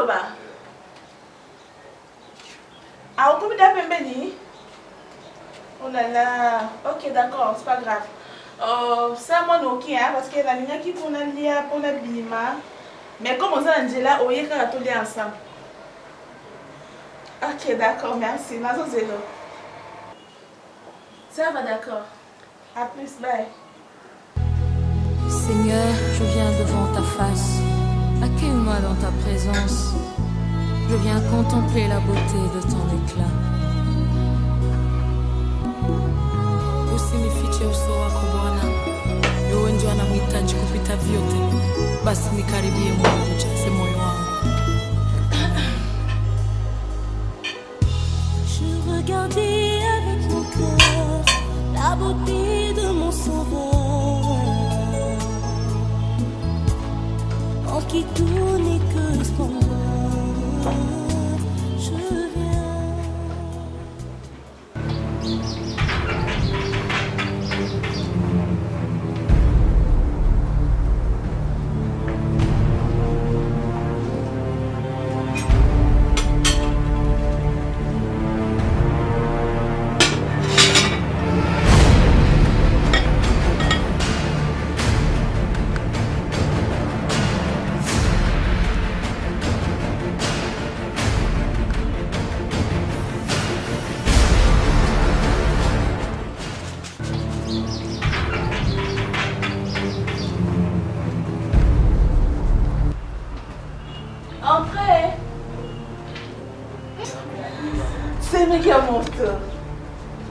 Sikoloba. Ah, comment t'appelles Benny? Oh là là. Ok, d'accord, c'est pas grave. Ça, moi, ok, hein, parce que la ligne qui pour la bima. Mais comme on s'est Angela, on y est tous les ensemble. Ok, d'accord, merci. Mazo zéro. Ça va, d'accord. À plus, bye. Seigneur, je viens devant ta face. Accueille-moi dans ta présence. Je viens contempler la beauté de ton éclat. Usinifiche uso wako Bwana, wewe ndio anamhitaji kupita vyote. Basi nikaribie Mungu, ujaze moyo wangu. Je regardais avec mon cœur la beauté de mon sauveur, en qui tout n'est que splendeur. Je viens. Entrez. C'est mes gars mon tour.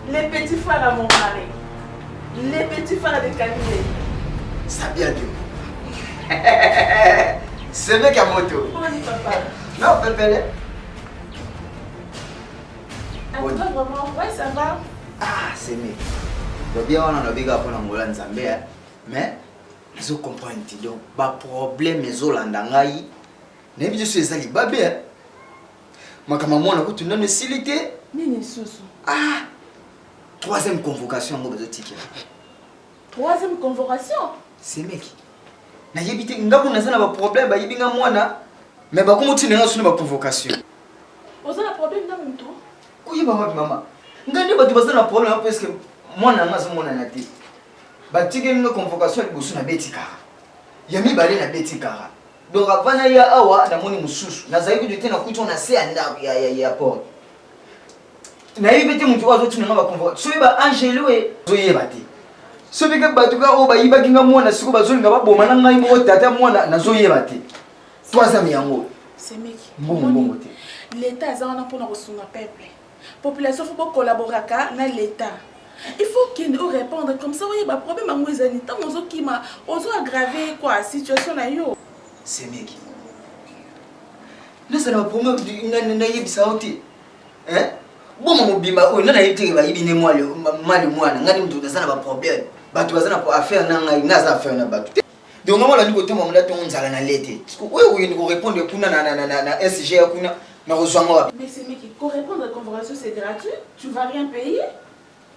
Les petits frères à mon mari. Les petits frères de Camille. Ça bien Dieu. C'est mec à moto. Comment dit papa? Non, Pépé. Ah, tu vas vraiment? Ouais, ça va. Ah, c'est mec. Donc bien on a vu qu'après on a volé en Zambie, mais je comprends donc pas problème les Hollandais. N'est-ce pas que c'est ça babé. Ma maman on a coûté une facilité. Nini Soussou. Ah, troisième convocation on va ticket. Troisième convocation. C'est mec. Na yebite ngabu na sana ba problème ba yibinga mwana mais ba kumuti na suna ba convocation. Vous avez un problème dans mon tour? Kuyiba wapi mama? Ngani ba tubasana problème parce que mwana ngazo mwana na ti. Ba tige nga convocation liboso na betika. Yami bale na betika. Donc avant ya awa na moni mususu. Na zaidi de tena kucho na se anda ya port. Na yibite mtu wazo tuna nga ba convocation. So ba Angelo zo yeba ti. So bika batuka o ba yiba kinga mwana siku bazolinga baboma na ngai mo tata mwana nazo yeba ti. Troisième yango. C'est mec. Mbongo te. L'État est en pour nous peuple. Population faut pas collaborer avec l'État. Il faut qu'il nous réponde comme ça. Oui, bah problème à moi zani. Tant on qui m'a, on doit aggraver quoi situation là yo. C'est mec. Là c'est le problème du na yebisa oti. Hein? Bon mon bimba o na yebite ba yibine moi le mali mwana ngani mtu tazana ba problème. Batu bazana pour affaire na ngai na za affaire na batu. Donc moi la ndiko tema mla to nzala na lete. Oui ni ko répondre kuna na SG kuna na kozwanga. Mais c'est mec pour répondre à la convocation c'est gratuit. Tu vas rien payer.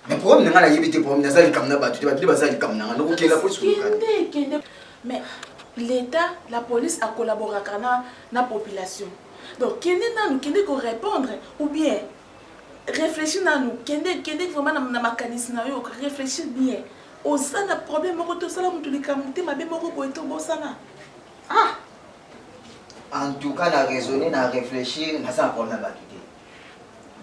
Mais problème nga na yebite problème na zali kamna batu bazali kamna na ko kela police. Mais l'État, la police a collaboré avec la population. Donc, qui est qu'on répondre ou bien réfléchir à nous, qui est vraiment dans le mécanisme, réfléchir bien. Au sein d'un problème, tout ça, tout les camoufler, ma bien moko pour tout ça. Ah. En tout cas, na raisonner, na réfléchir, na ça problème ba tuté.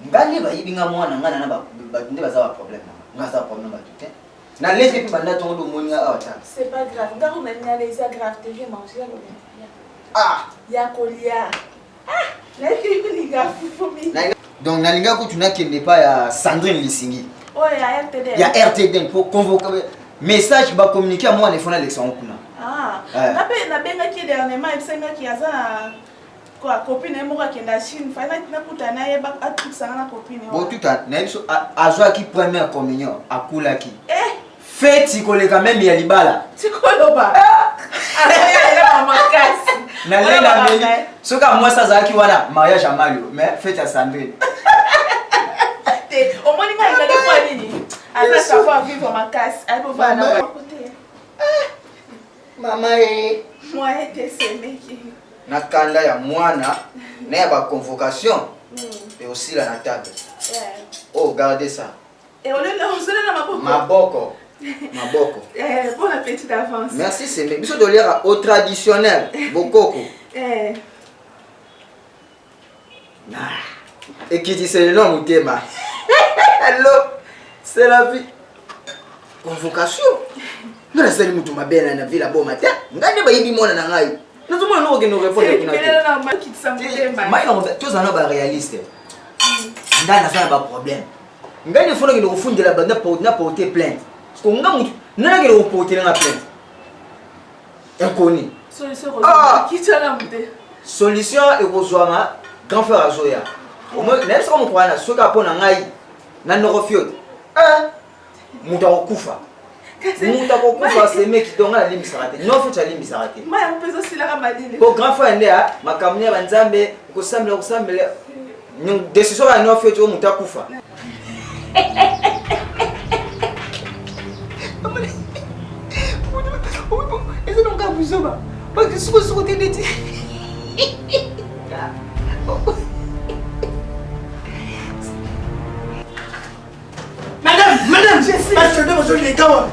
Ngani ba yibinga mwana ngana na ba tunde ba za problème na. Ngasa problème ba tuté. Na lete pe banda to ndo moninga awata. C'est pas grave. Regarde on a une analyse grave, tu viens manger là. Ah, ya kolia. Ah, là les gars, faut me. Donc nalinga ko tuna kende pa ya Sandrine Lisingi. Oh, ya RTD. Ya RTD pour convoquer message ba communiquer à moi les fona l'élection kuna. Ah, na benga ki dernièrement il senga ki aza quoi copine mo ka kenda Chine, fana na kutana ye ba atukisanga na copine. Bon tout à na biso azwa ki première communion akula ki. feti koleka même ya libala tikoloba ala makasi na lena meli soka moi ça zaki wana mariage à Mario mais fete à Sandrine te au moins il a des points nini ala savoir vivre makasi aibo va na côté maman moi était semé na kanda ya mwana na ya ba convocation et aussi la table. Oh, gardez ça. Et on est là maboko. Maboko. Maboko. Bon appétit d'avance. Merci, c'est bien. Biso de l'air au traditionnel. Bokoko. Et qui dit c'est le nom ou thème? Hello, c'est la vie. Convocation. Nous la salle mutu mabena na villa bon matin. Ngande ba yibi mona na ngai. Nous tout monde no répondre kuna. Mais non, tous en ba réaliste. Ngana ça ba problème. Ngande fona ngino kufundela banda na porter plainte. Parce que ngamu nana ngino porter na plainte. Inconnu. Solution et kozwama grand frère Azoya. Au moins n'est-ce comme quoi na soka pona ngai na norofio. Muta okufa. Muta okufa c'est mec qui donga la limite sarate. Non faut la limite sarate. Moi on peut aussi la ramadine. Ko grand frère ndea makamnya banzambe ko sambela nous décision à norofio to muta kufa. Est-ce que donc vous ça? Parce que ce que vous dites. Madame, Bastardeur, monsieur les gars.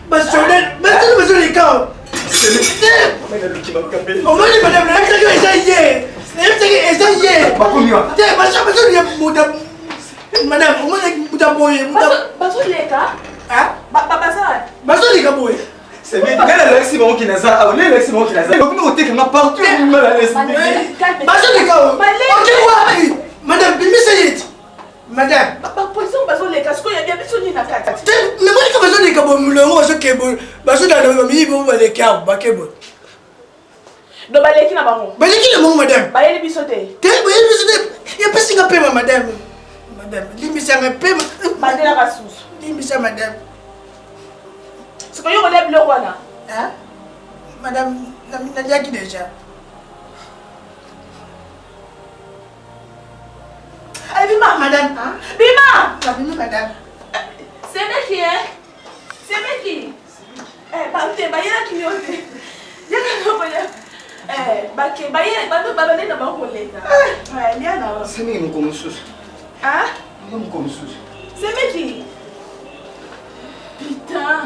Bastardeur, monsieur les gars. C'est le on m'a dit, madame, la personne est essayée. Madame, on m'a dit, c'est bien, quel est l'excellent qui n'a pas? On est l'excellent qui n'a pas. Donc nous on est partout mal à l'aise. Madame, madame, position bazo les casques, il y a bien besoin d'une attaque. mais moi je besoin de kabom le ngo so kebo bazo da no mi bo ba le ka ba kebo do baleki na bango baleki le mo madame bayeli bisote te bayeli bisote ya pesi nga pema madame limisa nga pema madela kasusu limisa madame ce que yo relève le wana hein madame na diaki déjà. Allez, Bima, madame. Hein? Bima! Madame. C'est qui, hein? C'est qui? Bah, il y a qui m'ont dit. Il y a qui m'ont dit. C'est même comme ça. Hein? Même comme ça. C'est qui? Putain.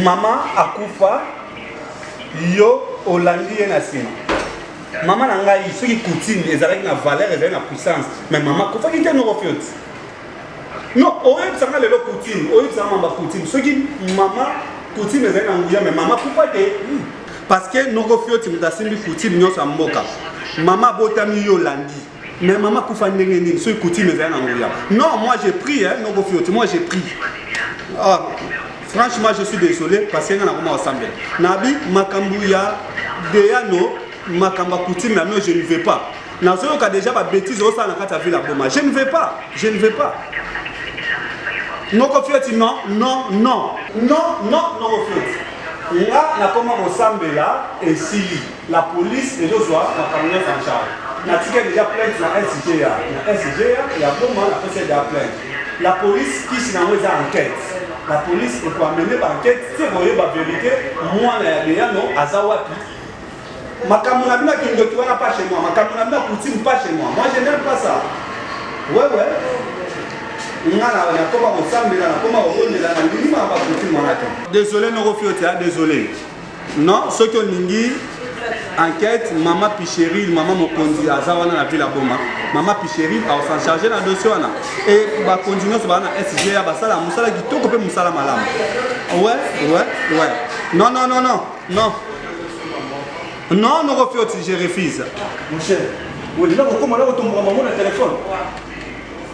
Maman akufa yo olandi ye na sima. Maman na ngai soki coutume ezalaki na valeur ezalaki na puissance mais maman akufa ki te noko fiot. Non, oyebisanga lelo coutume, oyebisanga mamba coutume. Soki maman coutume ezalaki na nguya mais maman akufa te. Parce que noko fiot muta simbi coutume nyonso ya mboka. Maman botami yo olandi. Mais maman akufa ndenge nini soki coutume ezalaki na nguya. Non, moi j'ai pris hein noko fiot, moi j'ai pris. Ah franchement, je suis désolé parce que nous avons ensemble. Nabi, Makambouya, Deyano, Makamba Coutume, mais je ne vais pas. Dans ce cas, déjà, ma bêtise, au sein de la ville à Boma. Je ne vais pas. Je ne vais pas. Non, non, non, non. Non, non, non, là, on a comment ensemble là, et si la police, et Joshua, la camion en charge. On a déjà plainte dans la SCGA. La SCGA, il y a beaucoup de personnes qui ont plainte. La police qui s'est envoyée en enquête. La police peut amener par enquête, c'est pour la vérité, moi, les gens, à Zawapi. Ma camarade qui ne doit pas chez moi, ma camarade qui ne pas chez moi. Moi, je n'aime pas ça. Ouais. Désolé, désolé. Non, ce que nous enquête, maman Pichéril, maman Mokondi, Azawana la ville à Boma. Maman Pichéril a s'en chargé dans le dossier. Et va continuer sur la SGA, Basala, Moussala qui toque peu Moussala Malam. Ouais. Non. Non, non, je refuse. Mon cher, vous dites là, comment là, vous tombez à maman le téléphone.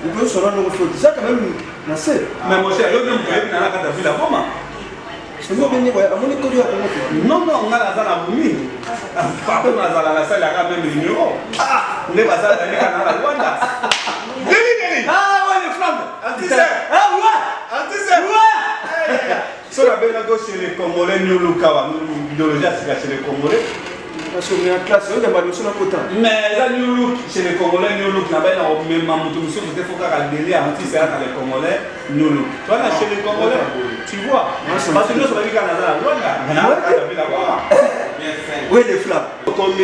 Vous pouvez sonner nos photos. Ça, quand même, c'est. Mais mon cher, le même problème dans la ville à Boma. Non, on a la salle à Boumi. Pas comme la salle à même numéro. On est passé à la Rwanda. Ah ouais, les flammes. Ah ouais. Sur la belle gauche chez les Congolais, nous, Lukawa, nous, l'idéologie chez les Congolais. Parce qu'on est en classe, on est dans le côté. Mais là, New Look, chez les Congolais, New Look, n'a pas même Mamoutou, il faut faire un délire anti c'est dans les Congolais, New Look. Toi, là, chez les Congolais, tu vois. Parce que nous, on va dire Canada, Oui, les flammes. comme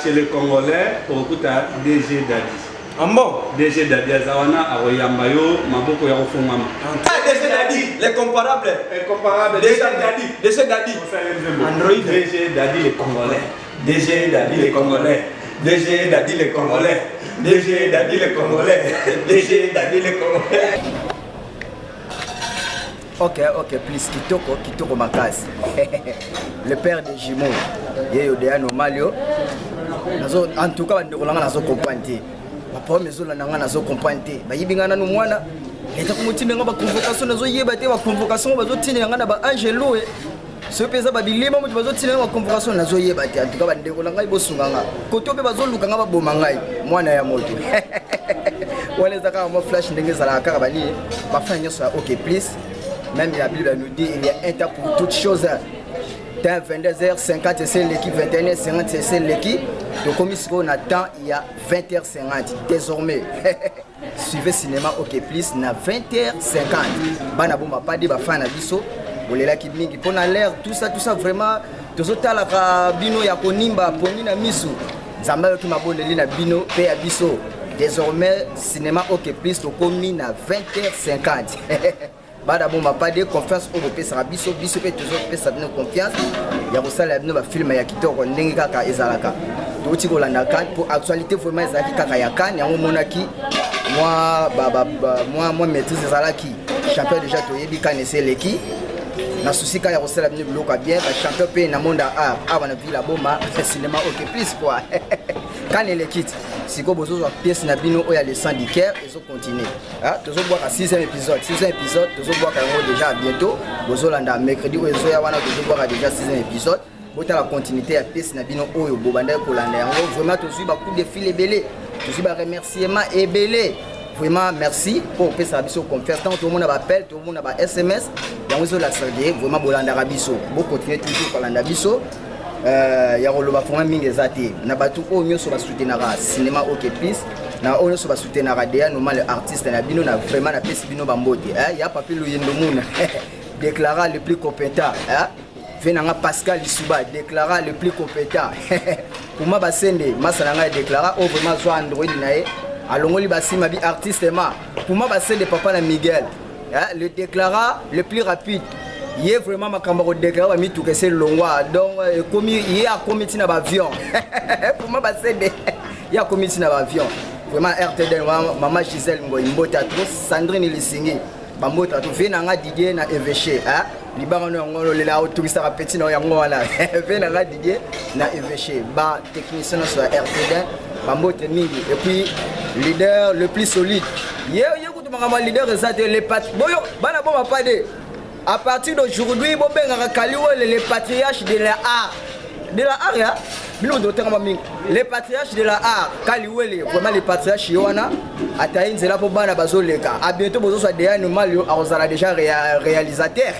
chez les Congolais, pour écouter DG Dadi. En bon DG Dadi, Azawana, Aroyambayo, Maboko Yarofongama. DG Dadi, les comparables. DG Dadi. Android. DG Dadi, les Congolais. DG Dadi, les Congolais. DG Dadi, les Congolais. DG Dadi, les Congolais. DG Dadi, les Congolais. Ok, please, Kitoko Makas. Le père des jumeaux. Yeyo Deano Malio. En tout cas, on a compris. Ma pomme est là, on a compris. Bayibingana no mwana. Leta kumutina ngaba convocation nazo yeba te ba convocation bazotina ngana ba Angelo. Ce pesa ba bilema mo bazotina ba convocation nazo yeba te. En tout cas, ba ndeko ngai bosunga nga. Koto pe bazoluka ngaba boma ngai. Mwana ya moto. Wale zaka mo flash ndenge zala kaka bali. Ba fanya ça ok please. Même la Bible nous dit il y a un temps pour toutes choses. Dans 22h50 c'est l'équipe, 21h50 c'est l'équipe. Donc comme ici on attend, il y a 20h50 désormais. Suivez cinéma OK please na 20h50. Bana bomba pas de ba fan na biso. Bolela ki mingi pona l'air tout ça vraiment tozotala ka bino ya konimba poni na misu. Nzamba ki mabondeli na bino pe ya biso. Désormais cinéma OK please to komi na 20h50. Bada bon pas de confiance au pays sera biso peut toujours pesa de confiance ya kosala bino ba film ya kitoko ndenge kaka ezalaka toti kolanda kan pour actualité vraiment ezalaki kaka ya kan yango monaki moi maîtrise ezalaki champion déjà toyebi kan eseleki na souci ka ya kosala bino biloko bien ba champion pe na monde art avant vie la bomba cinéma OK plus quoi kan elekit siko bozo wa pièce na bino oya le sang du cœur et zo continuer ah tozo boire à 6e épisode tozo boire déjà bientôt bozo landa mercredi ozo ya wana tozo boire déjà 6e épisode bota la continuité ya pièce na bino oyo bobanda ko landa yango vraiment tozo ba coup de fil ebelé tozo ba remerciement ebelé vraiment merci pour pesa biso confiance tant tout le monde appelle tout le monde ba SMS yango zo la sardier vraiment bolanda biso bo continuer toujours ko landa biso ya roloba vraiment mingi ezate na batu o nyoso ba soutenir cinéma OK plus na o nyoso ba soutenir dia normal artiste na bino na vraiment na pesi bino bambote ya papi luyendo muna déclara le plus compétent venanga Pascal Isuba déclara le plus compétent pour moi basende masalanga déclara o vraiment zo Android nae alongoli basima bi artiste ma pour moi basende papa na Miguel le déclara le plus rapide. Il est vraiment ma camarade de déclaré mi tout que c'est longwa donc comme il y a comité na avion pour moi c'est il y a comité na avion vraiment RTD maman Gisèle Ngoy mbota trop Sandrine Lisingi bambota to venanga Didier na évêché libanga no ngolo lela autouriste rapeti na yango wala venanga Didier na évêché ba technicien sur RTD bambote mingi et puis leader le plus solide ye kutumanga leader ça les pat boyo bana bomba pas de. À partir d'aujourd'hui, les patriarches de la art. De la art, ya? Les patriarches de la art. Kaliwele, vraiment les patriarches Yoana. Ataïn, c'est là pour Bana Bazoleka. À bientôt, vous avez déjà réalisateur.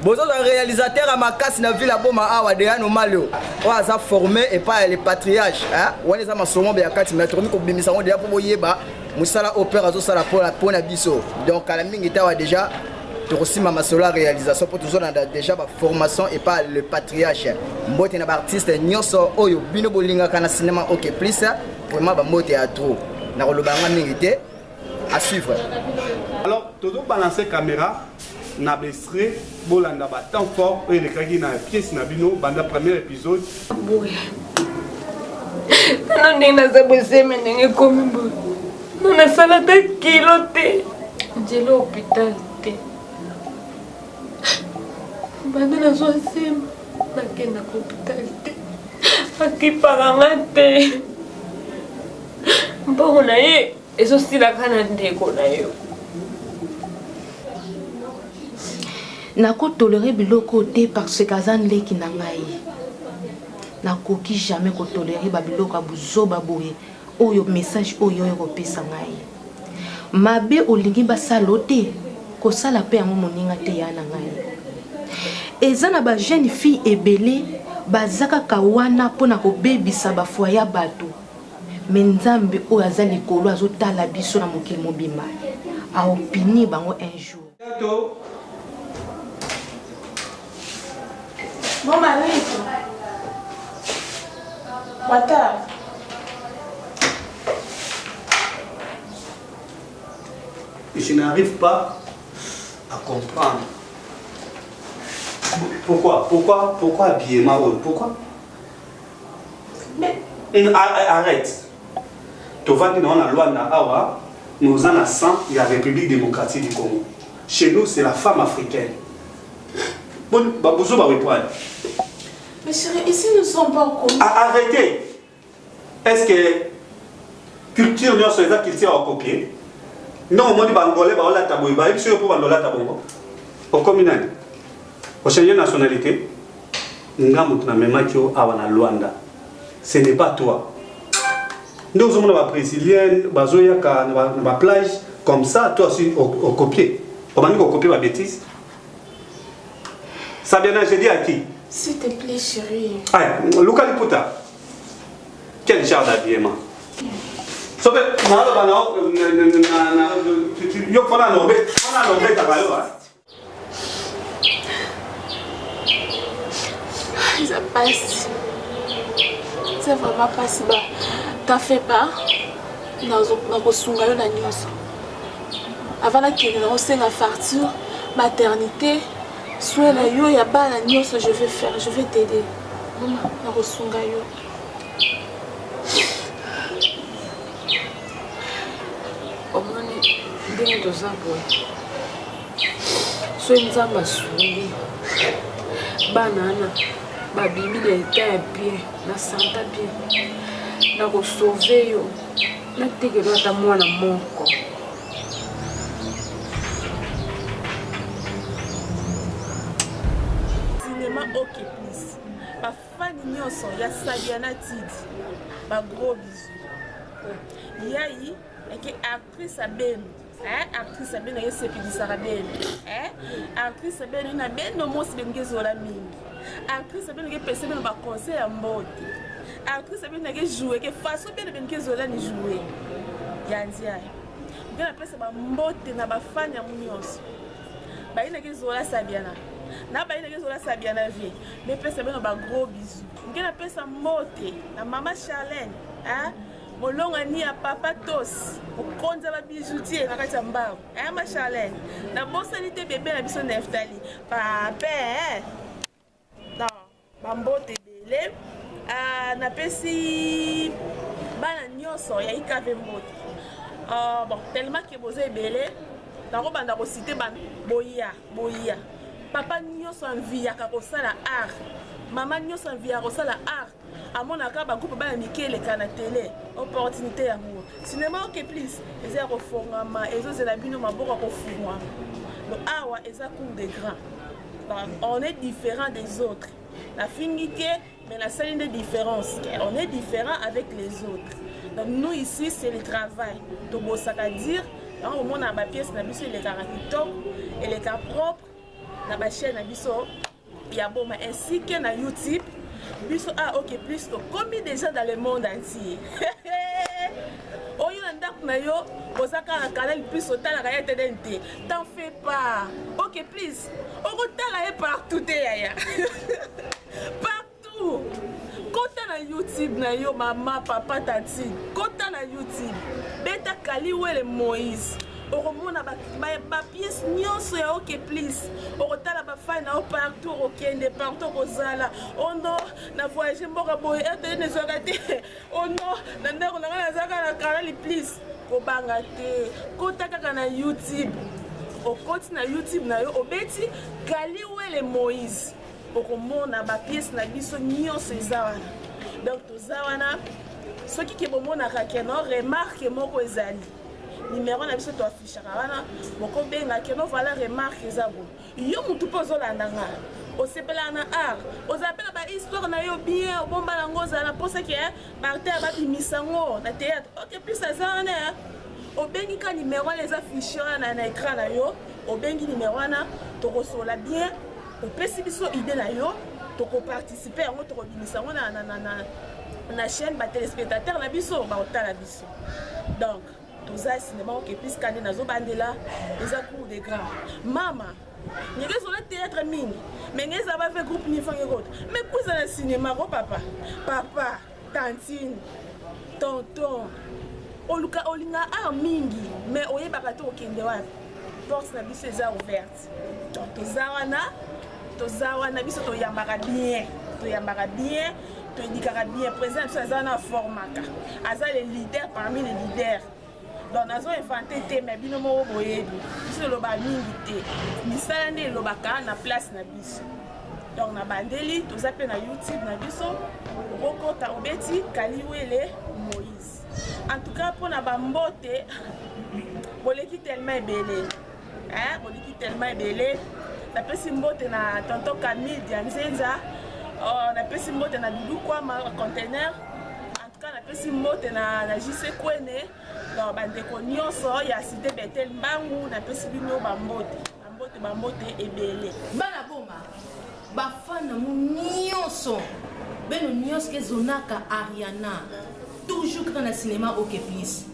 Vous avez réalisateur à ma casse, na ville à Boma Awa, de Yano Malio. On a formé et pas les patriarches. On est à ma somme, mais à 4 mètres, on a mis ça, on est à Boyeba. Moussala opéra, ça pour la biso. Donc, à la mingue, déjà. Aussi ma sola réalisation pour toujours déjà ma formation et pas le patriarche mbote na artiste nyoso oyo bino bolinga kana cinéma OK plus vraiment ba mbote à trop na kolobanga mérité à suivre. Alors toujours balancer caméra na bestre bolanda ba temps fort et le kaki na pièce na bino banda premier épisode boy non nina za boseme ndenge komi boy non na sala ta kilote jelo hôpital te bana nazosema nakenda ku hôpital te akipakanga te mbongo na ye ezosilaka na ndeko na yo nakotolere biloko te parce que aza ndeki na ngai nakoki jamais kotolere babiloko ya buzoba boye oyo message oyo ekopesa ngai mabe olingi basala te kosala mpe yango moninga te ya na ngai eza na ba jeune fille ebele bazaka kawana pona ko bebisa ba foya bato. Menzambe o aza likolo azotala biso na mokili mobimba. A opini bango un jour. Mon mari. Wata. Je n'arrive pas à comprendre. Pourquoi habiller ma rôle? Pourquoi? Mais... Arrête. Tu vas dire, on a loi Awa, nous en a 100, il y a la République démocratique du Congo. Chez nous, c'est la femme africaine. Bon, mais chérie, ici nous ne sommes pas au Congo. Arrêtez. Est-ce que culture nous c'est la culture à copier? Non, on dit Bangolais, la tabouille, il faut pour la tabouille. Au communal. Au changer nationalité, nous avons à Luanda. Ce n'est pas toi. Nous sommes des Brésiliens, des plage, comme ça, toi aussi, au copier. On va nous copier ma bêtise. Ça vient j'ai dit à qui? S'il te plaît, chérie. Ah, Luca Liputa. Quel genre d'habillement? Sauf que, ça passe. C'est vraiment pas si bas. T'as fait pas? Avant la kine, on la facture, maternité, soin la yo, ya ba la nyos, je vais faire, je vais t'aider. Na kosunga yo. Omoni ndenge toza boye. So nzambe asungi. Bana ana babimi na état ya bien, na santé bien. Na kosauve yo. Na tekelo ata mwana moko. Cinéma OK plus. Ma fan nyonso ya Sabiana Tidi. Ba gros bisous. Yayi et actrice à Ben. Actrice à Ben et c'est puis ça Ben. Actrice à Ben na Ben no mos bengezola mingi. Actrice à Ben que pese ben ba conseil à mode. Actrice à Ben que jouer que façon ben bengezola ni jouer. Yandia. Bien la pese ba mbote na ba fan ya nyonso. Ba ina ke zola Sabiana. Na ba ina ke zola Sabiana vie. Mais pese ben ba gros bisous. Bien la pese mbote na maman Charlène, molonga ni ya papa tos okonza ba bijoutier na kati ya mbao ma Charlène na bosalité bébé na biso Neftali papa non bambote belé na pesi bana nyonso ya ikave mbote bon tellement que boze belé na ko banda ko citer ban boya papa nyonso envie ya kosala art maman nyonso envie ya kosala art amonaka bagroupe bana mikele kana télé opportunité ya ngo cinéma OK plus eza kofongama ezozela bino maboko kofungwa donc awa eza cours des grands. On est différent des autres. La finité, mais la seule des différences, on est différent avec les autres. Donc nous ici c'est le travail. Donc bon ça veut dire au moins na ba pièce na biso les caractères et les cas propres na ba chaîne na biso ya boma ainsi que na YouTube. Biso OK plus comme déjà dans le monde entier. Oyo ndak na yo bozaka na canal plus otala ka yetedente. T'en fais pas. OK plus. Okotala e partout te yaya. Partout. Kota na YouTube na yo mama papa tati. Kota na YouTube. Beta Kaliwele Moïse. Oromona ba pièce nyonso ya OK plus. Orotala ba fan na partout okende partout kozala. Oh non, na voyage mboka boye ete ne zokate. Oh non, na ndako na ngana zaka na canal plus. Kobanga te. Kota kaka na YouTube. Okoti na YouTube na yo obeti Kaliwele Moïse. Oromona ba pièce na biso nyonso ezawana. Donc tozawana soki ke bomona ka keno remarque moko ezali. Numéro na biso to affichaka wana boko benga keno voilà remarque ezabo yo mutu pozo landanga osepela na art ozapela ba histoire na yo bien bomba lango za na posa ke barter ba bimisango na théâtre OK plus azana obengi ka numéro les afficheurs na écran na yo obengi numéro na to kosola bien opesi biso idée na yo tokoparticiper yango tokobimisa yango na chaîne batelespectateur na biso baotala biso. Donc toza cinéma oke plus kande nazobandela eza cours de grand mama nyeke zola théâtre mingi mais ngeza ba fait groupe ni fange goto mais kuza na cinéma ko papa tantine tonton oluka olinga a mingi mais oyebaka to okende wapi porte na biso eza ouverte. Donc toza wana biso toyambaka bien toyindikaka bien président biso aza na formaka aza le leader parmi les leaders. Donc nazo inventé te mais bino moko boyebi biso loba mingi te misala nde lobaka na place na biso. Donc na bandeli toza pe na YouTube na biso okota obeti Kaliwele Moïse. En tout cas pour na bambote boleki tellement ebele boleki tellement ebele na pesi mbote na tonton Camille Dianzenza na pesi mbote na Dudu kwa ma container. En tout cas na pesi mbote na JC Kwene donc bandeko nyonso ya cité Betel Mbangu na pesi bino bambote ebele bana boma bafana mu nyonso beno nyonso ke zonaka Ariana toujours quand na cinéma OK plus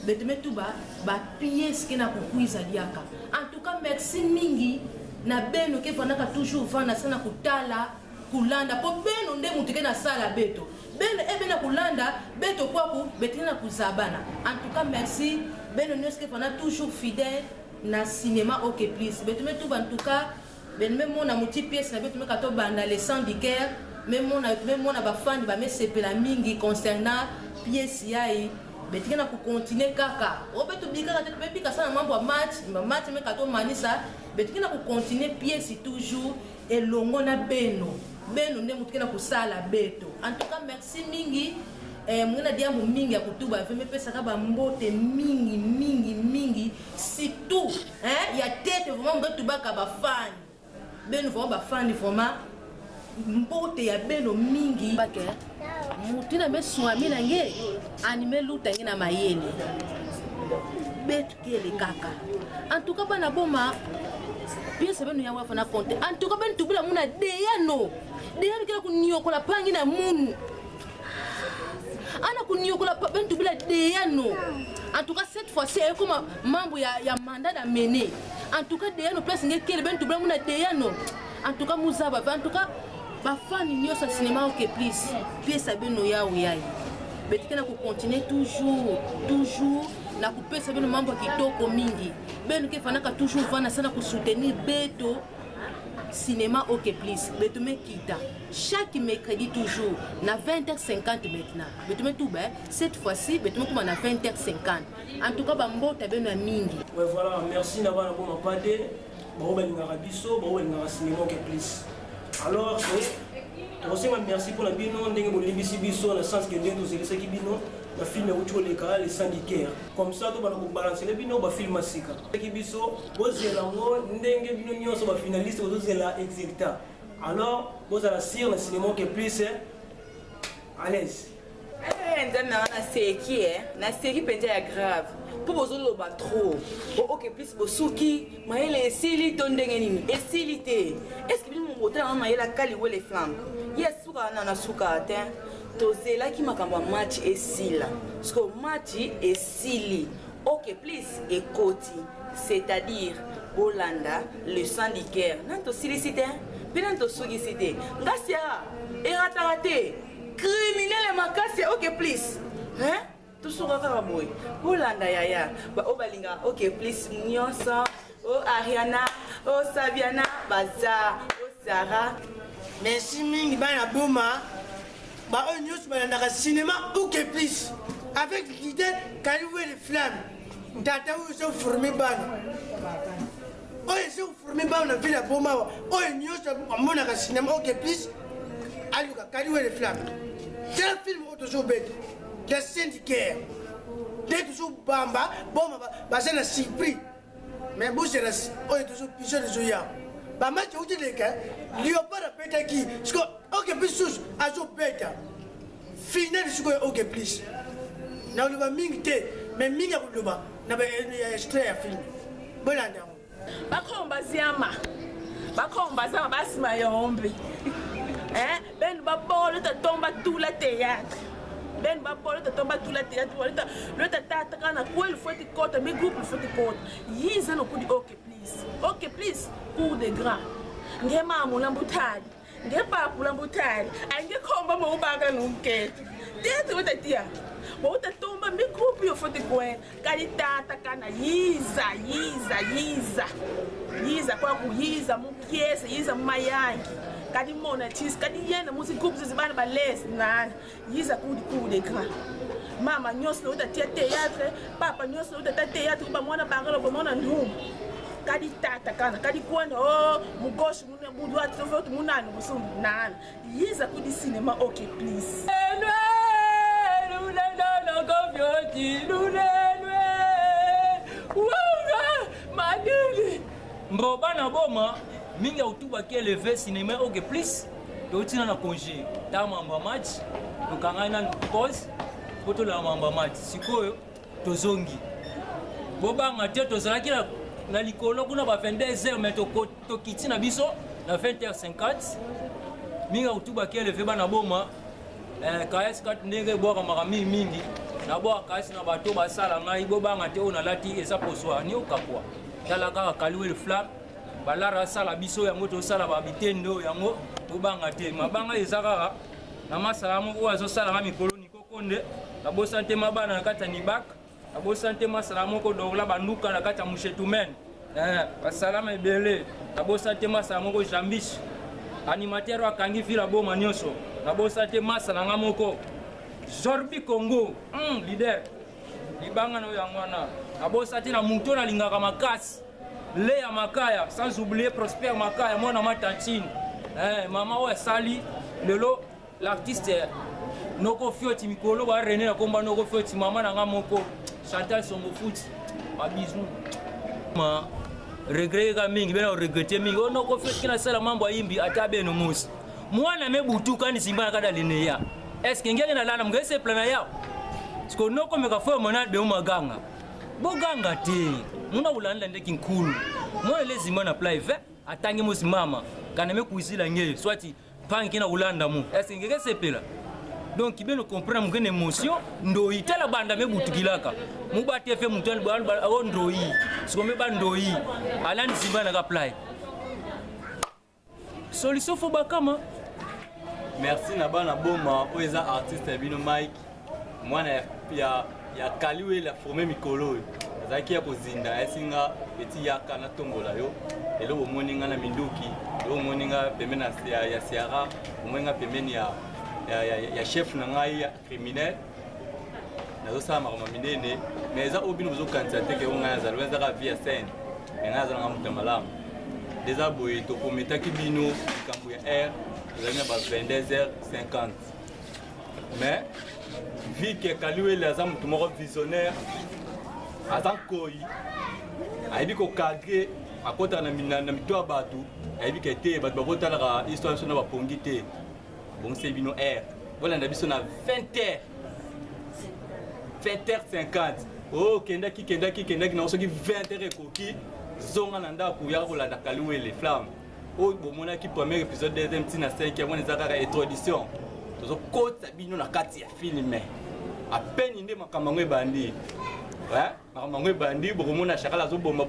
beteme tuba ba pièce ke na kukuiza liaka. En tout cas merci mingi na beno ke fanaka toujours vana sana kutala kulanda po beno nde mutike na sala beto beno ebena kulanda beto kwaku betina kuzabana. En tout cas merci beno nyonso ke fana toujours fidèle na cinéma OK plus beteme tuba. En tout cas ben même mon amuti pièce na beteme kato banda les syndicaires même mon ba fan ba mesepela mingi concernant pièce yai betika na continuer kaka obeto bika tete bepika sana mambo ya match me kato manisa betika na continuer pièce toujours elongo na beno nde mutika na kusala beto. En tout cas merci mingi mwana diambo mingi ya kutuba veme pesa ka ba mbote mingi surtout ya tete vraiment ngo tubaka ba fan beno vraiment ba fan vraiment mbote ya beno mingi bake mutina me swami na nge anime luta ngina mayele betu kele kaka. En tout cas bana boma pièce beno ya wafa na compte. En tout cas ben tubula muna deyano kele kuniokola pangi na munu ana kuniokola ben tubula deyano. En tout cas cette fois-ci comme mambo ya mandat da mener. En tout cas deyano place nge kele ben tubula muna deyano. En tout cas muzaba en tout cas bafani nyonso ya cinéma OK plus pièce beno yawo yayi betika na continuer toujours na kupesa beno mambo kitoko mingi beno ke fanaka toujours vana sana ku soutenir beto cinéma OK plus beto me kita chaque mercredi toujours na 20h50 maintenant beto me tout ben cette fois-ci beto me kuma na 20h50. En tout cas bambota beno mingi. Ouais voilà, merci na bana bon pade ba obalinga rabiso ba obalinga cinéma OK plus. Alors, merci pour la bino, ndenge bolibisi biso na sens que ndenge tozelisa ki bino ba film ucho leka les syndicaires. Comme ça to bana ko balancer le bino ba film masika. Ki biso bozela ngo ndenge bino nyonso ba finaliste bozela exilta. Alors, bozala sir na cinéma que plus à l'aise. Ndana na seki na seki penja ya grave. Po bozolo ba trop. OK plus bosuki, maele esili to ndenge nini? Esilité. Est-ce que bino moto na maela Kaliwele flamme? Yes, suka na suka atin. Tozela ki makamba match esila. Parce que match esili. OK plus ekoti, c'est-à-dire Bolanda le syndicaire. Nanto silicité, penanto sugisité. Ngasia eratarate. Criminel makasi OK plus. Hein? Tout sur la boy. Bolanda yaya. Ba obalinga OK plus nyonso. Oh Ariana, oh Saviana, Baza, oh Sarah. Merci mingi bana boma. Ba on news bana cinéma OK plus. Avec l'idée Kaliwele flamme. Tata où sont formés bana. Oh ils sont formés bana ville à boma. Oh news mona cinéma OK plus. Aluka Kaliwele flamme. C'est un film toujours bête. Les syndicaires. Dès toujours bamba, bon c'est un surpris. Mais vous c'est toujours pigeon de Zoya. Bah match où tu les gars, Léopard a pété qui, parce que OK plus sous à zo bêta. Final de ce que OK plus. N'a le ba mingte, mais minga le ba, n'a ba extrait à film. Bolanda. Bakomba ziama. Bakomba zama basima yombe. hein ben ba bolo ta tomba tout la théâtre ben ba bolo ta tomba tout la théâtre le tata kana quoi il faut te côté mais groupe il faut te côté yiza no kudi okay please pour de gras ngema mulambutali ngepa mulambutali angekhomba mawubanga nomkete tete utatia Bota tomba mi groupe yo faut te quoi kali tata kana yiza kwa ku yiza mu pièce yiza mayangi kadi mona cheese kadi yena musi groupe zibana ba les nana yiza ku de gras mama nyoslo uta théâtre papa nyoslo uta théâtre ba mwana bangalo ba mwana ndum kadi tata kana kadi kwenda mu gauche mu droite so vote mu nani musumbu nana yiza ku di cinéma okay please Mboba na boma mingi utuba ki levé cinéma OK plus totina na congé ta mamba match tukangana pause poto la mamba match sikoyo tozongi boba ngate tozalaki na likolo kuna ba 22h mais to kiti na biso na 20h50 mingi utuba ki levé bana boma KS kat ndenge boka makami mingi na boka KS na bato basala ngai boba ngate ona lati esa poswa ni okakwa tala kaka kaliwe le flamme balara sala biso yango to sala ba bitendo yango bobanga te mabanga ezaka na masala moko azo sala ma mikolo ni kokonde na bo santé mabana na kata ni bak na bo santé masala moko dola banduka na kata mushetumen basalama ebele na bo santé masala moko jambish animateur akangi fila boma nyonso na bo santé masala ngamoko Zorbi Congo leader libanga no yangwana na bo santé na muto na lingaka makasi Léa Makaya, sans oublier Prosper Makaya, mon amant Tantine. Maman ouais Sali, Lelo, l'artiste Noko Fioti Mikolo, René na komba Noko Fioti, maman na ngamoko, Chantal Songo Foot, ma bisou. Ma regret mingi, bena regretter mingi. Oh Noko Fioti kina sala mambo yimbi atabe no mus. Mwana me butu kani simba na kada lineya. Est-ce que ngene na lana mgese plana ya? Sko Noko meka fo mona de umaganga. Boganga te. Muna ulanda ndeki nkulu. Mwana lezima na plaive atangi musimama kana me kuisila ngeye swati panki na ulanda mu. Est-ce ngeke sepela? Donc kibeno comprendre mugene émotion ndo itala banda me butukilaka. Mubati fe mutani ba ndoi. Sikome ba ndoi. Alani simba na ka plai. Solution fo bakama. Merci na bana boma oza artiste bino Mike. Mwana ya kaliwe la formé mikolo. Zaki ya kozinda esinga eti yaka na tombola yo elo bomoninga na minduki yo moninga pemena ya siara moninga pemeni ya chef na ngai ya criminel nazo sama kama minene mais za obino zo kantate ke onga za lwenza ka via scène nga za nga muta malamu déjà boye to kometa ki bino kambu ya air zanya ba 22h50 mais vu que kaliwe la za mutu moko visionnaire Azakoi, aibi ko cadre akota na mitwa batu, aibi ke te bat babota la histoire sur na bapongite. Bon c'est bino air. Voilà na biso na 20h50. Oh kendaki na osoki 20h koki zonga na ndako ya kolanda kaliwele flamme. Oh bomona ki premier épisode deuxième tina 5e on ezaka introduction. Tozo kota bino na kati ya filme. A peine inde makamangwe bandi. Ouais, makamangwe bandi bokomona chakala zo boma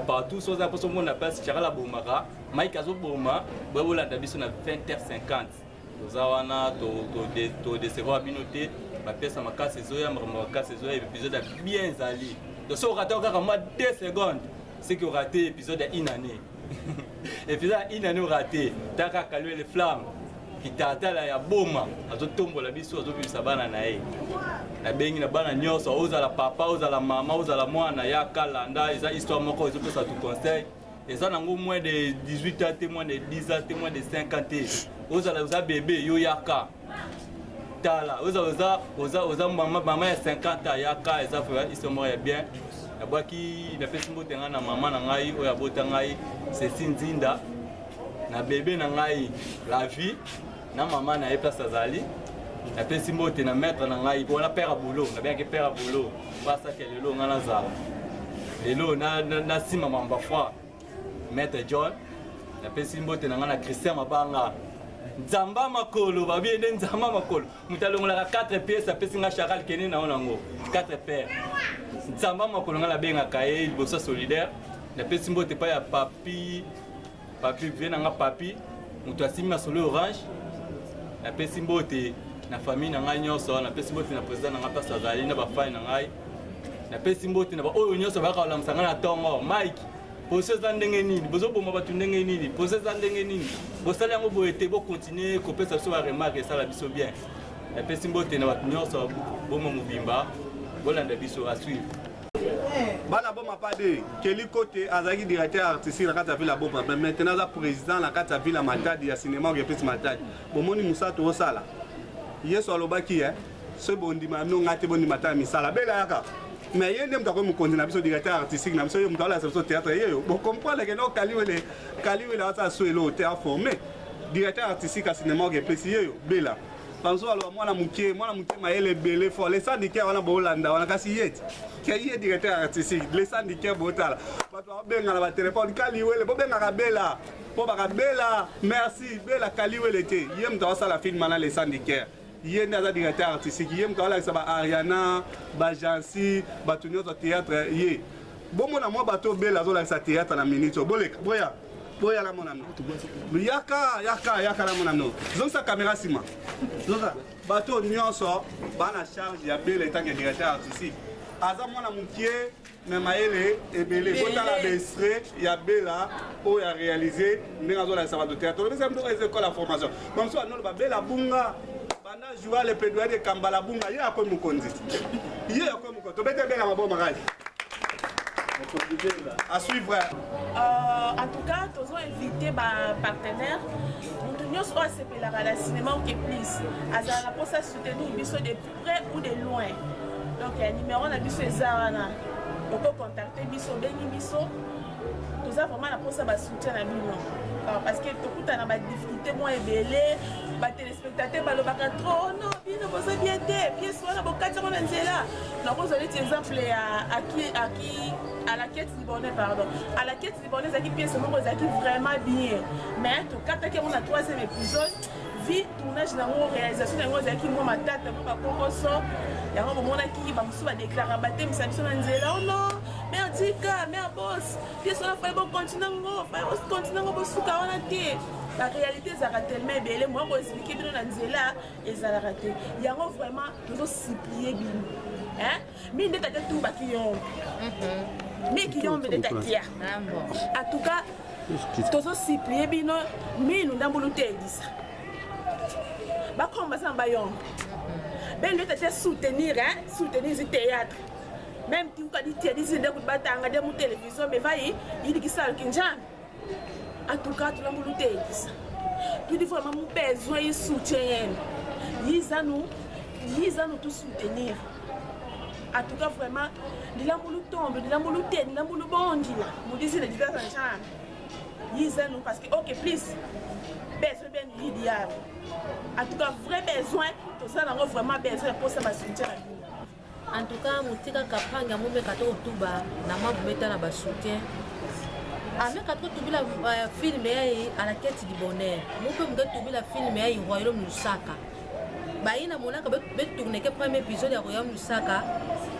partout so za poso mona passe chakala bomaka Mike azo boma bola ndabiso na 20h50 tozawana to décevoir binoté ba pesa makase zoya makase zoya épisode bien zali donc so raté encore moi 2 secondes c'est que raté épisode à une année épisode à une année raté taka kalwe les flammes kitata la ya boma azo tombola biso azo bibisa bana na ye na bengi na bana nyonso oza la papa oza la mama oza la mwana ya kalanda eza histoire moko ezo pesa tout conseil eza nango moins de 18 ans témoin de 10 ans témoin de 50 ans oza bébé yo yaka tala oza mama ya 50 ans yaka eza fait histoire moko ya bien abaki na pesi mbote nga na mama na ngai oya bota ngai Cécile Nzinda na bébé na ngai la vie na mama na place azali na pesi mbote na maître na ngai bona père à boulot na bien que père à boulot passa que lelo ngana za lelo na sima mamba foi maître John na pesi mbote na ngana Christian Mabanga Nzamba makolo babiende nzamba makolo mutalongola 4 pièces apesi nga charal kene na onango 4 paires nzamba makolo nga la benga kaye liboso solidaire na pesi mbote pa ya papi vient nga papi mutu asimi masolo orange na pesi mbote na famille na ngai nyonso na pesi mbote na président na nga pasi azali na bafai na ngai na pesi mbote na oyo nyonso bakalamusa nga na tongo Mike pose za ndenge nini bozoboma bato ndenge nini pose za ndenge nini bosala yango boye te bokontinue kopesa biso baremarke esala biso bien na pesi mbote na bato nyonso boma mobimba bolanda biso asuivre bana boma pade keli kote azaki directeur artistique na kati ya ville ya Boma mais maintenant aza président na kati ya ville ya Matadi ya cinéma Okeplis Matadi bomoni musato osala yeso alobaki so bondima no ngate bondima ta misala bela yaka mais il y a des gens qui directeur artistique, qui sont dans théâtre. Vous comprenez que nous avons formé. Directeur artistique à cinéma, qui est précisé. Bela. Pensons alors, moi, je belé fort. Les syndicats, on a Bolanda, on a Cassiet. Qui est directeur artistique, les syndicats, Botal. On téléphone, Kaliwele, Bela. Bela, merci, Bela, Kaliwele. Il y a la film, les syndicats. Il y a des directeurs artistiques, il y a des Ariana, Bajansi, Batunio au théâtre. Bon, moi, bateau belle, la théâtre à la minute. Boya la mon ami. Yaka la mon ami. Zon sa caméra sima. Bateau nyonso, bana charge, il y a belle étant directeur artistique. Aza mon amoukier, mais maëlle et belle. Quand la bestré, il y a bella, où il a réalisé, mais dans la salle de théâtre. Mais ça me donne la formation. Comme ça, nous, bella bunga. Pendant jouer le plaidoyer de Kambala Bunga, il y a quoi mon conduit. Il y a quoi mon conduit. Tu peux bien la bonne mariage. À suivre. En tout cas, nous avons invité mes partenaires. Nous avons accepté la cinéma qui est plus. Alors, pour ça, soutenir nous de près ou de loin. Donc, il y a un numéro de Bisso et Zarana. On peut contacter Bisso, Benny Bisso. Nous avons vraiment pour ça soutien à nous. Parce que tout le monde a des difficultés, moi et belé. Les téléspectateurs ne sont pas trop. Non, bien, bien été. Bien sûr, on a beaucoup de gens qui sont là. Donc, vous avez des exemples à la quête libanais, pardon. À la quête libanais, qui pièce vraiment bien. Mais en tout cas, quand on a 3e épisode, vie tournage dans la réalisation, dans la qui moi ma date, ma concours, il y a un moment qui va déclarer baptême, ça me sonne oh non, mais en dit mais en boss, bien sûr, il faut continuer la réalité, ça a tellement belle. Moi, je vais expliquer dans Nzela et ça a raté. Il y a vraiment nous supplier bien. Hein? Mais il y a tout qui ont. Mais qui ont des takia. En tout cas, nous supplier bien, mais nous n'avons pas de ça. Bah comment ça va yon? Ben nous t'as soutenir le théâtre. Même si vous avez dit que vous avez des télévision, mais voyez, il dit que ça kinjan. En tout cas, tout le monde est ça. Tout vraiment besoin de soutien. Ils ont tout soutenir. En tout cas, vraiment, ils ont tomber, ils ont tête, ils ont bondi là. Nous disons les diverses gens. Ils ont parce que ok plus besoin bien idéal. En tout cas, vrai besoin, tout ça on a vraiment besoin pour ça soutien. En tout cas, mutika kapanga mumbe kato tuba na mabumeta na ba soutien. Avec quand tu la film à la quête du bonheur, nous pouvons trouver la film au royaume Lusaka. Baina monaka bet tourner que premier épisode au royaume Lusaka.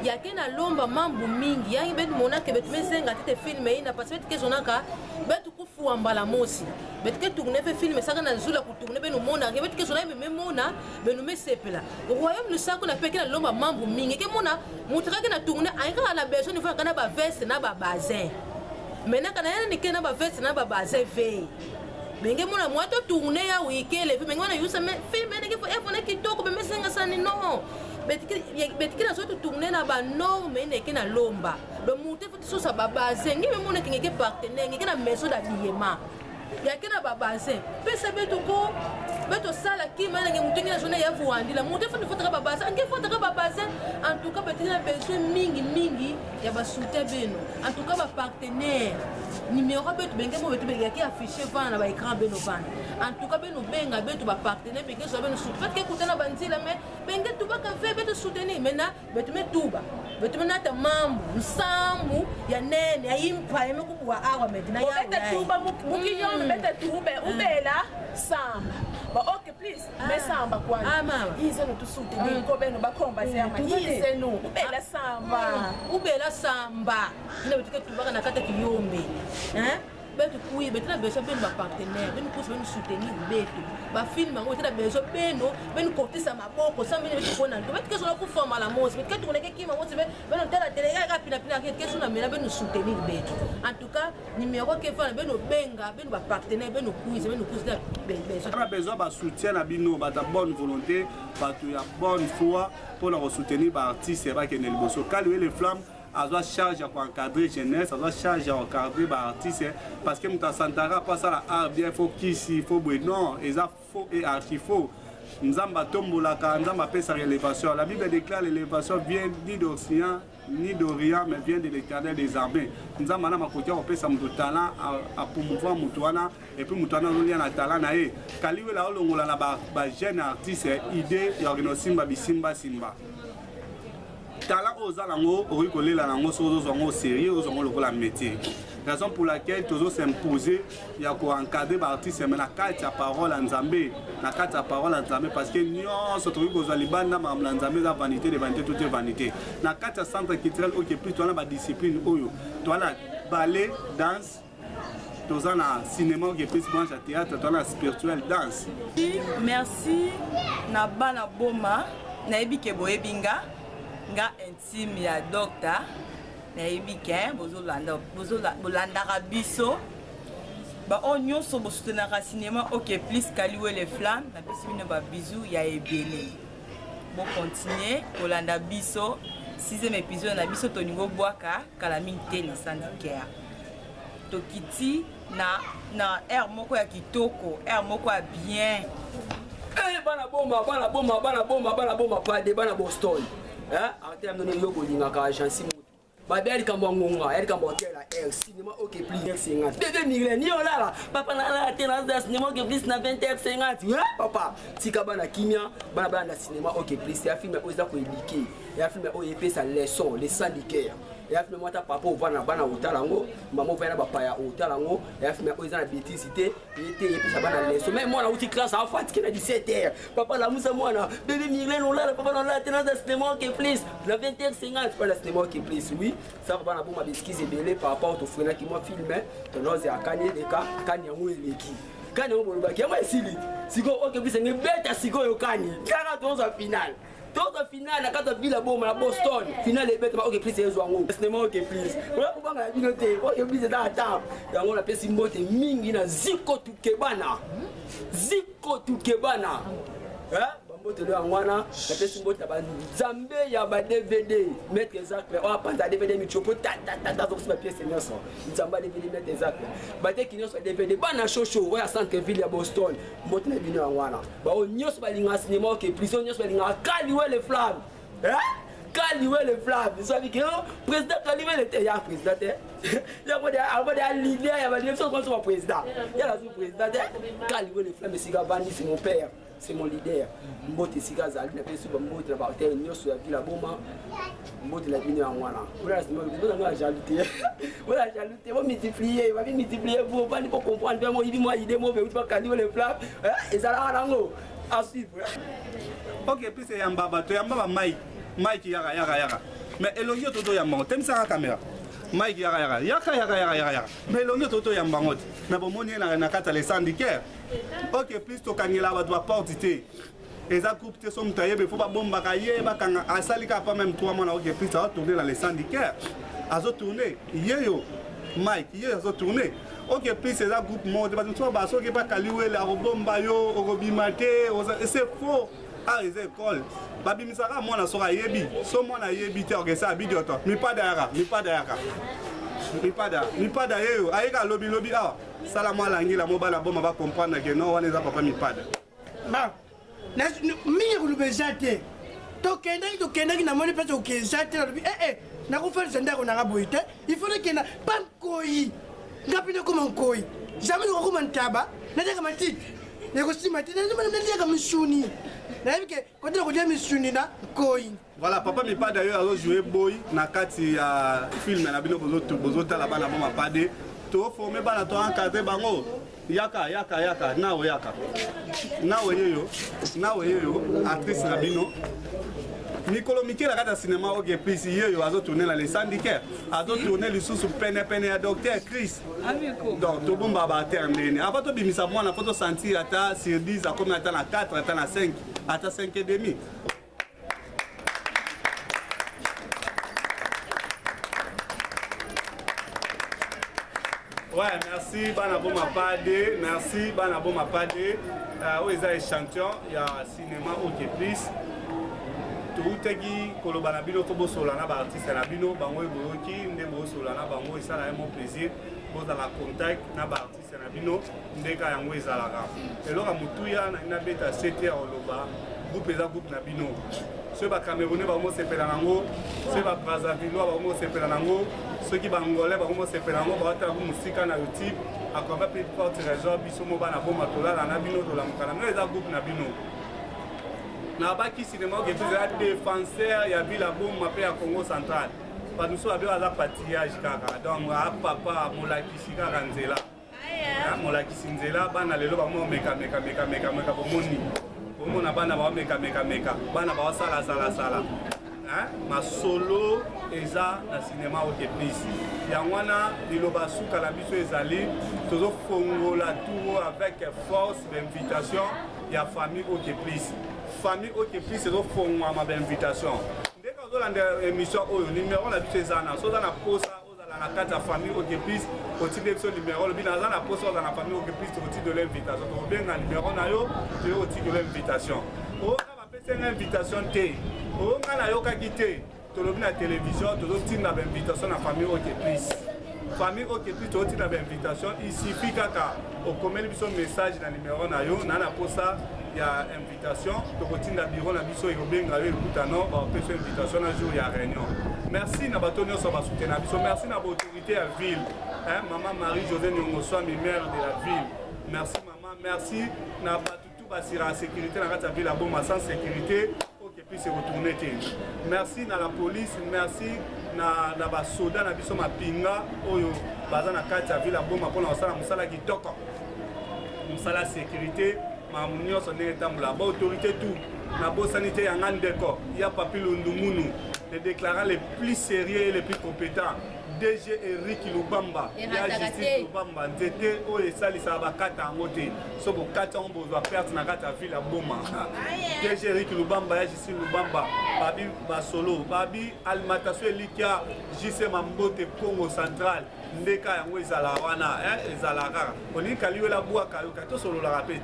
Il y a qu'un lomba mambo mingi, ya bet monaka bet mezenga tete film ina parce que zonaka bet kufu ambala mosi. Bet que tourner fait film ça na zula ku tourner be no mona, bet que zonaka me mona, be no me sepela. Au royaume Lusaka na pe que lomba mambo mingi que mona mutra que na tourner anga na besoin de faire kana ba veste na ba bazin. Maintenant quand on est na ba veste na ba bazin ve. Benge mona moto tourner ya weekend, benge mona yusa me film ene que faut qui toko be mesenga sani non. Bet na soto tourner na ba norme ene que na lomba. Le monter faut so sa ba bazin, ngi me mona kinge partenaire, ngi na maison d'habillement. Ya kena ba bazin. Pesa beto ko beto sala ki mana ngi mutu ngi na journée ya vuandi la monter faut ba bazin, ngi faut ba bazin. En tout cas petit na besoin mingi ya ba soutien beno. En tout cas ba partenaire numéro beto benge mo beto benge ki afficher vana na ba écran beno vana. En tout cas beno benga beto ba partenaire benge so beno soutien. Parce que écouter na banzila mais benge tuba ka ve beto soutenir maintenant beto me tuba. Beto na ta mambo nsambu ya nene ya impa yeme kubwa awa medina ya. Beto tuba mukiyo beto tuba ubela samba. ok please besamba kwanza yize notusuteni ko beno bakhomba siyama yize no ubela samba ine betike tubaka na kata kiyombe betu kuyi betela beso beno ba partenaire beno pousse beno soutenir betu ba film ngo betela beso beno kotisa maboko sa beno betu kona ndo betike so ku forma la mose betike tu koneke kima mose beno tela tele ka pina ke so na mena beno soutenir betu en tout cas numéro ke fa beno benga beno ba partenaire beno kuyi beno pousse beso on a besoin ba soutien na bino ba ta bonne volonté ba tu ya bonne foi pour la soutenir ba artiste ba ke ne liboso Kaliwe les flammes à la charge à encadrer jeunesse, à la charge à encadrer les artistes, parce que nous santara pas ça la bien faut qu'ici faut non, et ça faux et archi faux. Nous avons tombola quand nous avons sa rélévation. La Bible déclare l'élévation vient ni d'Occident ni d'Orient, mais vient de l'Éternel des armées. Nous avons maintenant côté on peut ça mon talent à promouvoir Moutouana et puis Moutouana nous lien à talent naé. Kaliwe la olongola na ba jeune artiste idée ya organisimba bisimba simba. Talent aux alango, au ricolé la lango, aux sérieux, aux la métier. Raison pour laquelle toujours s'imposer, il y a quoi encadrer l'artiste, mais la carte à parole en Zambé, la carte à parole en Zambé, parce que nous, ce truc aux Alibans, dans Zambé, la vanité, de vanité, toute vanité. La carte à centre culturel, ok, plus toi, la discipline, toi, la ballet, danse. Tous en cinéma, qui est plus branche à théâtre, toi, la spirituelle danse. Merci, Nabana Boma, Naibi Keboe Binga. Nga intime ya docteur na yebike bozolanda biso ba onyo so bosutenaka cinéma ok plus Kaliwe les flammes na pesi bino ba bisou ya ebele bo continuer kolanda biso 6e épisode na biso toningo bwaka calamité les syndicaires tokiti na air moko ya kitoko air moko ya bien bana bomba bana Boston. Arrêtez de nous donner un agence. Babel Kambonga, elle Kambotela, elle cinéma ok plus 50. 2 millions, ni là. Papa na tenance de cinéma ok plus na 20h50. Papa, Tikabana Kimia, bana cinéma ok plus. Il y a film oza ko éduquer. Il y a film OEP sa leçon, les syndicaires. Il y a film mota papa ovana bana otalango, maman vana bapaya otalango. Il y a film oza na béticité, il était et puis ça bana leçon. Mais moi la outil classe en fatigué na 17h. Papa la musa moi na 2 millions là, papa dans la tenance de cinéma ok plus. Na 20h50, pas la cinéma ok plus, oui. Ça va na bomba biscuits et belé par rapport au frère qui m'a filmé. Tu n'oses à Kanye les cas, Kanye ou les qui. Kanye ou le bac, moi ici. Si go ok plus c'est une bête à Sigo et Kanye. 41 en finale. Toute finale la carte ville à Boston. Finale est bête ok plus c'est Zouango. Cinéma ok plus. Voilà pourquoi on a vu noter. Ok plus c'est dans la table. Et on a fait Simbote mingi na Ziko Tukebana. Ziko Tukebana. Bambote le angwana, la pesi mbota ba Zambé ya ba DVD, mettre exact, on pense à DVD michopo ta donc c'est ma pièce nyonso. Nzamba DVD mettre exact. Ba te kinyoso DVD bana shosho, wa centre ville ya Boston. Mbote na bino angwana. Ba o nyonso ba linga cinéma ke prison nyonso ba linga Kaliwe les flammes. Kaliwe les flammes. Vous savez que président Kaliwe était ya président. Il y a un leader, il y a une élection contre son président. Il y a la sous-président. Kaliwe les flammes, c'est Gabani, c'est mon père. C'est mon leader. Mbote Siga Zali, na pesu ba mbote na ba hotel nyoso ya vila boma. Mbote la bino ya mwana. Voilà, c'est moi la jalousie. Voilà, jalousie, on multiplier pour pas comprendre vraiment il dit moi idée moi veut pas Kaliwe les flammes. Et ça là nango. À suivre. OK, puis c'est Yamba bato, Yamba Mike yaka. Mais elongi toto Yamba, t'aimes ça la caméra. Mike yaka. Mais elongi toto Yamba ngot. Mais bon moni na kata les syndicaires. Ok, plus to kangela ba doit porter. Et ça groupe te som taillé, il faut pas bomba kaye ba kanga asalika pas même 3 mois ok, plus ça va tourner dans les syndicaires. Azo tourner. Yeyo Mike, yeyo azo tourner. Ok, plus c'est ça groupe monde ba to ba so ke pas Kaliwe la bomba yo, robimate, c'est faux. À les écoles. Babi misara moi na sora yebi. So moi na yebi te ok ça bidio to. Mi pas d'ara. Mi pas d'ailleurs. Aïka lobby ah. Salam alangi la mobile bomba va comprendre que non on est papa mi pas. Ba. Mingi kulubezate. Tokenda na moni pesa ukezate na kufanya senda ko na boite. Il faut que na pankoi. Ngapinde ko mankoi. Jamais ko mantaba. Nataka matiti. Neko simati na nataka mishuni. Voilà, papa mi pas d'ailleurs a joué boy na kati ya film na bino bozo tala bana boma pade to formé bana to encadrer bango Yaka, nawe yaka. Nawe yo, actrice na bino. Mikolo Mikel a cinéma au plus yo azo tourner dans les syndicat, azo tourner le sous peine à docteur Chris. Donc tout bon baba terminé. Avant to bimisa moi na photo sentir ata sur 10 à combien ata na 4 ata na 5 ata 5 et demi. Ouais, merci Banabo Mapade, merci Banabo Mapade. Où est échantillon, il y a cinéma OK plus. Toutegi kolobana bino to bosolana ba artiste na bino bango eboki nde bosolana bango esala mo plaisir boza la contact na ba artiste na bino ndeka yango ezalaka eloko mutuya na beta 7h oloba groupe eza groupe na bino ceux ba Camerounais ba mo sepela nango ceux ba Brazzaville ba mo sepela nango ceux qui bangolais ba mo sepela nango ba ta musika na YouTube akaba pe porte raison biso mo bana boma tola na bino to la mukana eza groupe na bino. Na baki cinéma qui est défenseur ya ville bombe mapé à Congo central. Pas nous sommes à la patillage kaka. Donc papa molakisi kaka nzela. Molakisi nzela bana lelo ba mo meka bomoni. Bomona bana ba meka. Bana ba sala. Ma solo eza na cinéma au plus. Ya wana liloba suka la biso ezali tozo fongola tout avec force d'invitation ya famille au plus. Famille OK plus c'est donc fond ma invitation. Dès qu'on a une émission au numéro la biche zana so dans la posa la carte de famille OK plus au titre de numéro le bien dans la posa dans la famille OK plus au titre de l'invitation. Donc bien un numéro na yo au titre de l'invitation. On va passer une invitation té. On a yo ka quitter to le na télévision to titre na invitation na famille OK plus. Famille OK plus au titre de l'invitation il suffit kaka au communiquer son message dans numéro na yo na posa il y a invitation to kotinda bureau na biso ebenga yo ekutano ba pesa invitation na jour ya réunion. Merci na batonyo so ba soutenir biso, merci na autorité à ville maman Marie-Josée Nyongoswa maire de la ville. Merci maman, merci na batutu basira sécurité na kata ville bomba sans sécurité OK puis se retourner té. Merci na la police, merci na ba soda na biso mapinga oyo baza na kata ville bomba pona osala musala kitoko. Musala sécurité Mamunio son étamboula, autorité tout, la bonne sanité y a un décor, il y a Papi Lundumunu, les déclarants les plus sérieux et les plus compétents. DG Eric Lubamba, il y a Justice Lubamba, Ndete, Oye Sali Sabakata en moté, Sobo Kata on doit perdre na Kata ville à Boma. DG Eric Lubamba, il y a Justice Lubamba, Babi Basolo, Babi Almatasio Likia, JC Mambote Congo Central, Ndeka Yango Ezalawana, Ezalara, on dit qu'à lui la bois Kayoka, tout solo la répète.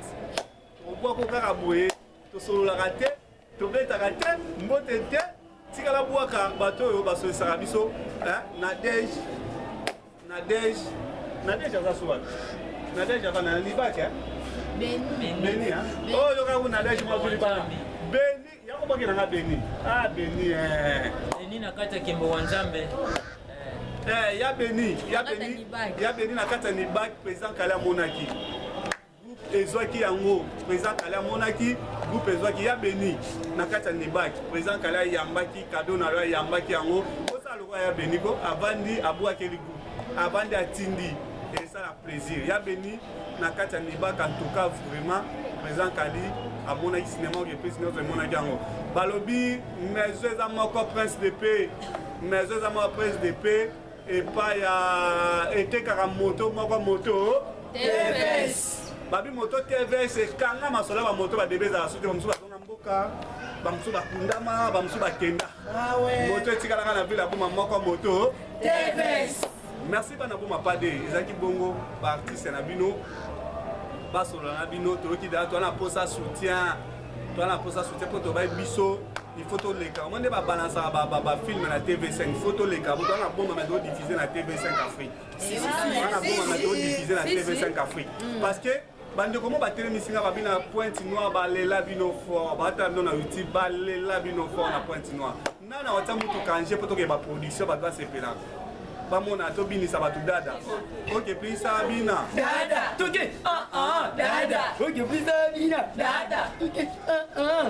On voit qu'on a boué, tout solo la raté, tout bête à raté, mbote té, tika la bois ka bateau baso sarabiso, Nadej à souvent. Nadej à na libak Beni oh yo ka Nadej mo ko libana. Beni, ya ko bakina na Beni. Ah Beni Beni na kata Kimbo Wanzambe. Ya Beni na kata ni bak président Kala Monaki. Ezwaki yango président Kala Monaki groupe ezwaki ya Beni na kata Nibak président Kala yambaki cadeau na lo yambaki yango osa lo ya Beni ko avandi abwaki ligu avandi atindi et ça la plaisir ya Beni na kata Nibak en tout cas vraiment président Kali a monaki cinéma au plus notre monaki yango balobi maison za moko prince de paix maison za moko prince de paix et pas ya été karamoto moko moto TVS Babi moto TV c'est kanga masola ba moto ba debeza la soute bamusu ba zonga mboka bamusu ba kundama bamusu ba kenda moto etikala na ville aboma moko moto TVS. Merci bana boma pade ezaki bongo ba artiste na bino ba solo na bino to ki da to na posa soutien pour to ba biso il faut to leka on ne ba balancer ba film na TV5 il faut to leka bo na bomba mais do diffuser na TV5 Afrique on a bomba mais do diffuser na TV5 Afrique parce que bande comment battre misinga babina pointe noire balela bino fort bata na YouTube balela bino fort na pointe noire nana wata mutu kanje poto ke ba production ba doit se pela ba mona to bini sa batu dada OK please sabina dada toke dada OK please sabina dada toke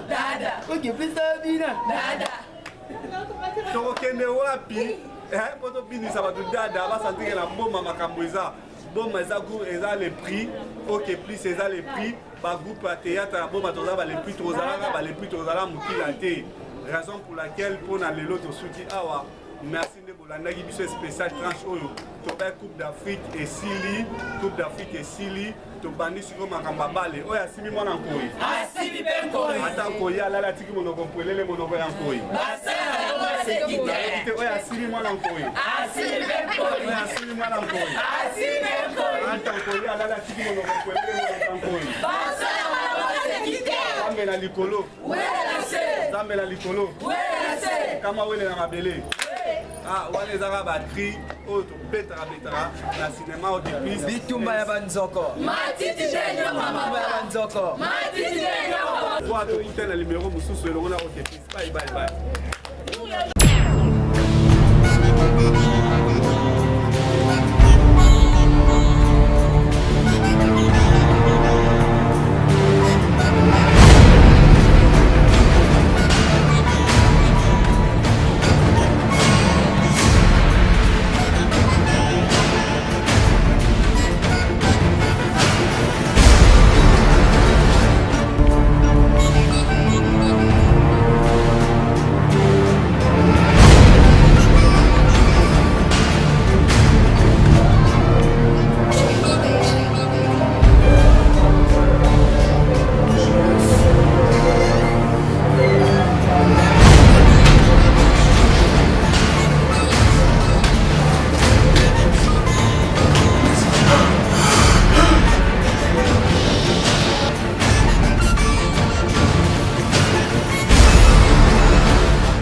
dada OK please sabina dada to kende wapi poto bini sa batu dada ba sentir la bomba makambo eza bon mais ça les prix OK plus c'est ça les prix ba groupe à théâtre bon ba toza les prix tozala mukila té raison pour laquelle pour na lelo to souti awa merci de bolandaki biso spécial tranche oyo to ba coupe d'Afrique et Sili to bandi siko makamba bale oyo asimi mwana nkoi asimi ben koi ata nkoi alala tiki monoko mpwelele monoko ya nkoi basala sekite oyo asimi mwana nkoi asimi ben koi oyo asimi mwana nkoi asimi ben koi ata nkoi alala tiki monoko mpwelele monoko ya nkoi basala sekite zambe na likolo zambe na likolo kama wele na mabele ah wale zaka batri auto betara na cinéma au début bitumba ya banzoko matiti jenyo mama ya banzoko matiti jenyo kwa to utena numéro mususu elongo na au début bye